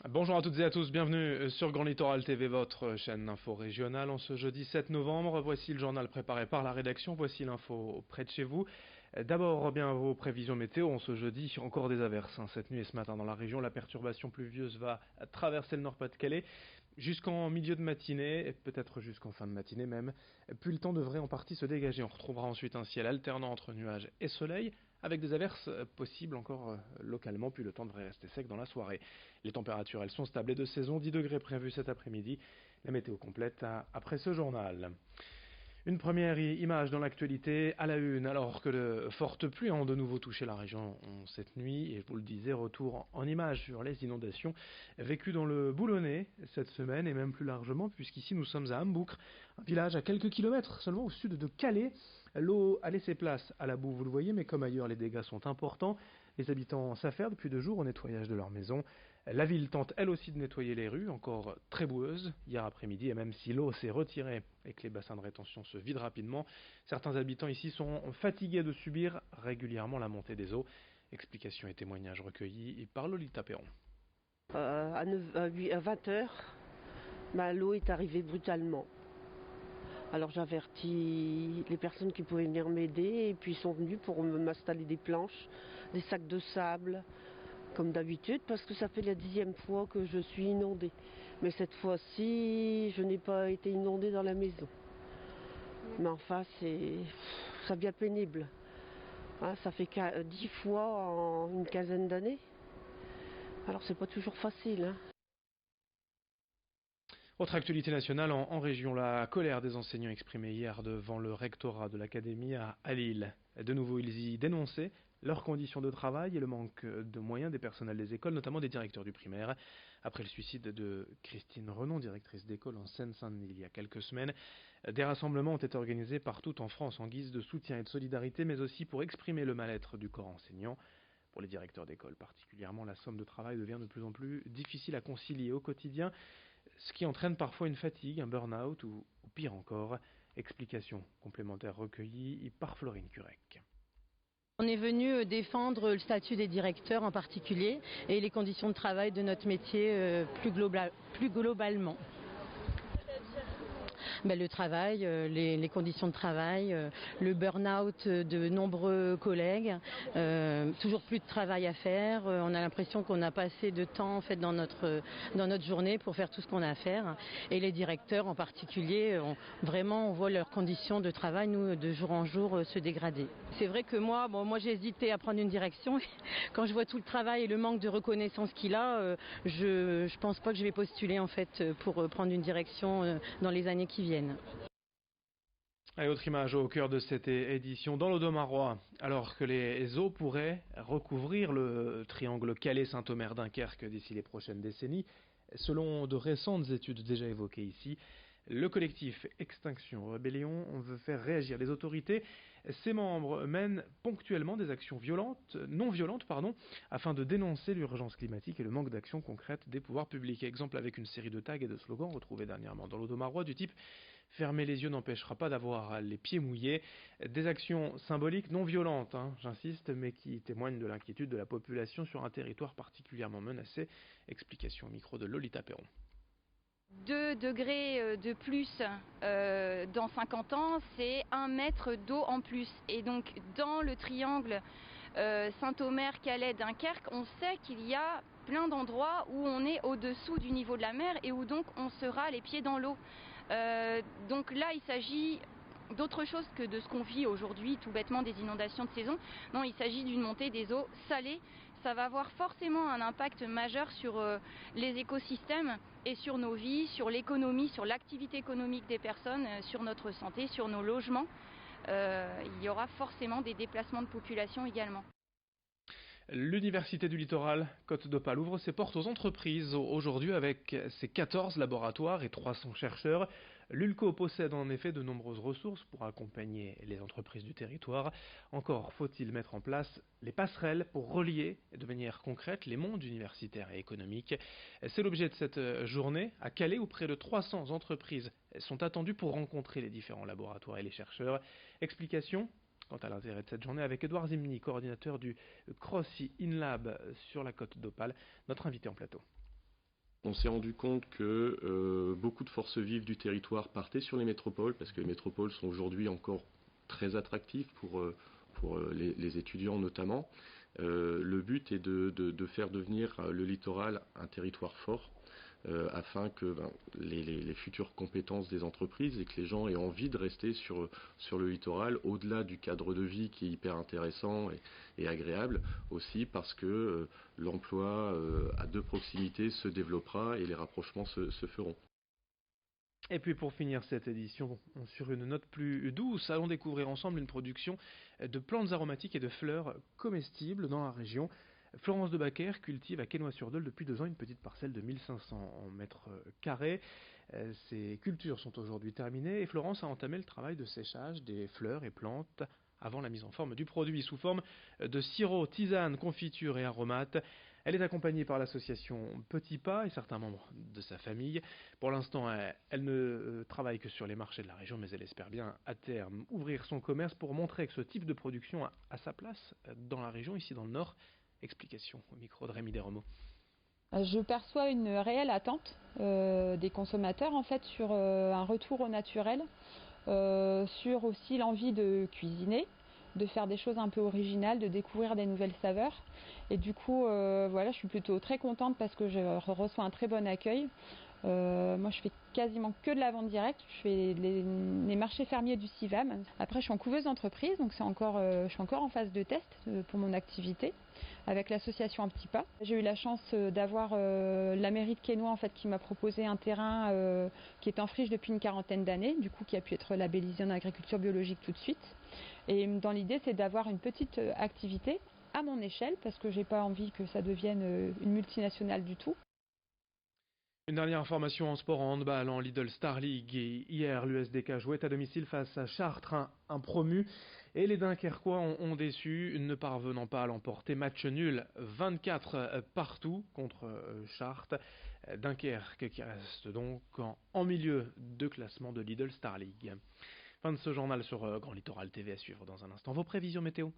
Bonjour à toutes et à tous, bienvenue sur Grand Littoral TV, votre chaîne d'info régionale. En ce jeudi 7 novembre, voici le journal préparé par la rédaction, voici l'info près de chez vous. D'abord, bien vos prévisions météo. En ce jeudi, encore des averses cette nuit et ce matin dans la région. La perturbation pluvieuse va traverser le Nord-Pas-de-Calais jusqu'en milieu de matinée, et peut-être jusqu'en fin de matinée même. Puis le temps devrait en partie se dégager. On retrouvera ensuite un ciel alternant entre nuages et soleil, avec des averses possibles encore localement, puis le temps devrait rester sec dans la soirée. Les températures, elles sont stables et de saison, 10 degrés prévus cet après-midi. La météo complète après ce journal. Une première image dans l'actualité à la une, alors que de fortes pluies ont de nouveau touché la région cette nuit, et je vous le disais, retour en images sur les inondations vécues dans le Boulonnais cette semaine, et même plus largement, puisqu'ici nous sommes à Hamboucre, un village à quelques kilomètres seulement au sud de Calais. L'eau a laissé place à la boue, vous le voyez, mais comme ailleurs, les dégâts sont importants. Les habitants s'affairent depuis 2 jours au nettoyage de leur maison. La ville tente elle aussi de nettoyer les rues, encore très boueuses, hier après-midi, et même si l'eau s'est retirée et que les bassins de rétention se vident rapidement, certains habitants ici sont fatigués de subir régulièrement la montée des eaux. Explications et témoignages recueillis par Lolita Perron. À 20 heures, l'eau est arrivée brutalement. Alors j'avertis les personnes qui pouvaient venir m'aider et puis ils sont venus pour m'installer des planches, des sacs de sable, comme d'habitude, parce que ça fait la 10e fois que je suis inondée. Mais cette fois-ci, je n'ai pas été inondée dans la maison. Mais enfin, ça devient pénible. Hein, ça fait 10 fois en une quinzaine d'années. Alors c'est pas toujours facile. Hein. Autre actualité nationale en région, la colère des enseignants exprimée hier devant le rectorat de l'académie à Lille. De nouveau, ils y dénonçaient leurs conditions de travail et le manque de moyens des personnels des écoles, notamment des directeurs du primaire. Après le suicide de Christine Renon, directrice d'école en Seine-Saint-Denis il y a quelques semaines, des rassemblements ont été organisés partout en France en guise de soutien et de solidarité, mais aussi pour exprimer le mal-être du corps enseignant. Pour les directeurs d'école particulièrement, la somme de travail devient de plus en plus difficile à concilier au quotidien, ce qui entraîne parfois une fatigue, un burn-out ou pire encore. Explication complémentaire recueillie par Florine Curec. On est venu défendre le statut des directeurs en particulier et les conditions de travail de notre métier plus globalement. Le travail, les conditions de travail, le burn-out de nombreux collègues, toujours plus de travail à faire. On a l'impression qu'on n'a pas assez de temps en fait dans notre journée pour faire tout ce qu'on a à faire. Et les directeurs en particulier, on voit leurs conditions de travail, nous, de jour en jour, se dégrader. C'est vrai que moi j'ai hésité à prendre une direction. Quand je vois tout le travail et le manque de reconnaissance qu'il a, je pense pas que je vais postuler en fait pour prendre une direction dans les années qui viennent. Et autre image au cœur de cette édition, dans l'Audomarois, alors que les eaux pourraient recouvrir le triangle Calais-Saint-Omer-Dunkerque d'ici les prochaines décennies, selon de récentes études déjà évoquées ici, le collectif Extinction Rébellion veut faire réagir les autorités. Ses membres mènent ponctuellement des actions non violentes, afin de dénoncer l'urgence climatique et le manque d'action concrète des pouvoirs publics. Exemple avec une série de tags et de slogans retrouvés dernièrement dans l'Audomarois du type fermer les yeux n'empêchera pas d'avoir les pieds mouillés. Des actions symboliques non violentes, j'insiste, mais qui témoignent de l'inquiétude de la population sur un territoire particulièrement menacé. Explication au micro de Lolita Perron. 2 degrés de plus dans 50 ans, c'est 1 mètre d'eau en plus. Et donc dans le triangle Saint-Omer, Calais, Dunkerque, on sait qu'il y a plein d'endroits où on est au-dessous du niveau de la mer et où donc on sera les pieds dans l'eau. Donc là, il s'agit d'autre chose que de ce qu'on vit aujourd'hui, tout bêtement des inondations de saison. Non, il s'agit d'une montée des eaux salées. Ça va avoir forcément un impact majeur sur les écosystèmes et sur nos vies, sur l'économie, sur l'activité économique des personnes, sur notre santé, sur nos logements. Il y aura forcément des déplacements de population également. L'Université du Littoral, Côte d'Opale, ouvre ses portes aux entreprises aujourd'hui avec ses 14 laboratoires et 300 chercheurs. L'ULCO possède en effet de nombreuses ressources pour accompagner les entreprises du territoire. Encore faut-il mettre en place les passerelles pour relier de manière concrète les mondes universitaires et économiques. C'est l'objet de cette journée à Calais où près de 300 entreprises sont attendues pour rencontrer les différents laboratoires et les chercheurs. Explication quant à l'intérêt de cette journée avec Edouard Zimny, coordinateur du CROSSI InLab sur la Côte d'Opale, notre invité en plateau. On s'est rendu compte que beaucoup de forces vives du territoire partaient sur les métropoles, parce que les métropoles sont aujourd'hui encore très attractives pour les étudiants notamment. Le but est de faire devenir le littoral un territoire fort, afin que les futures compétences des entreprises et que les gens aient envie de rester sur le littoral, au-delà du cadre de vie qui est hyper intéressant et agréable, aussi parce que l'emploi à deux proximités se développera et les rapprochements se feront. Et puis pour finir cette édition sur une note plus douce, allons découvrir ensemble une production de plantes aromatiques et de fleurs comestibles dans la région. Florence de Bacquer cultive à Quesnoy-sur-Dole depuis 2 ans une petite parcelle de 1500 mètres carrés. Ces cultures sont aujourd'hui terminées et Florence a entamé le travail de séchage des fleurs et plantes avant la mise en forme du produit sous forme de sirop, tisane, confiture et aromates. Elle est accompagnée par l'association Petit Pas et certains membres de sa famille. Pour l'instant, elle ne travaille que sur les marchés de la région, mais elle espère bien à terme ouvrir son commerce pour montrer que ce type de production a sa place dans la région, ici dans le Nord. Explication au micro de Rémi Desremeaux. Je perçois une réelle attente des consommateurs en fait sur un retour au naturel, sur aussi l'envie de cuisiner, de faire des choses un peu originales, de découvrir des nouvelles saveurs. Et du coup, voilà, je suis plutôt très contente parce que je reçois un très bon accueil. Moi, je fais quasiment que de la vente directe. Je fais les marchés fermiers du CIVAM. Après, je suis en couveuse d'entreprise, donc je suis encore en phase de test pour mon activité avec l'association Un Petit Pas. J'ai eu la chance d'avoir la mairie de Quesnoy en fait, qui m'a proposé un terrain qui est en friche depuis une 40aine d'années, du coup qui a pu être labellisé en agriculture biologique tout de suite. Et dans l'idée, c'est d'avoir une petite activité à mon échelle, parce que j'ai pas envie que ça devienne une multinationale du tout. Une dernière information en sport en handball en Lidl Star League. Et hier, l'USDK jouait à domicile face à Chartres, un promu. Et les Dunkerquois ont déçu, ne parvenant pas à l'emporter. Match nul, 24 partout contre Chartres. Dunkerque qui reste donc en milieu de classement de Lidl Star League. Fin de ce journal sur Grand Littoral TV à suivre dans un instant. Vos prévisions météo.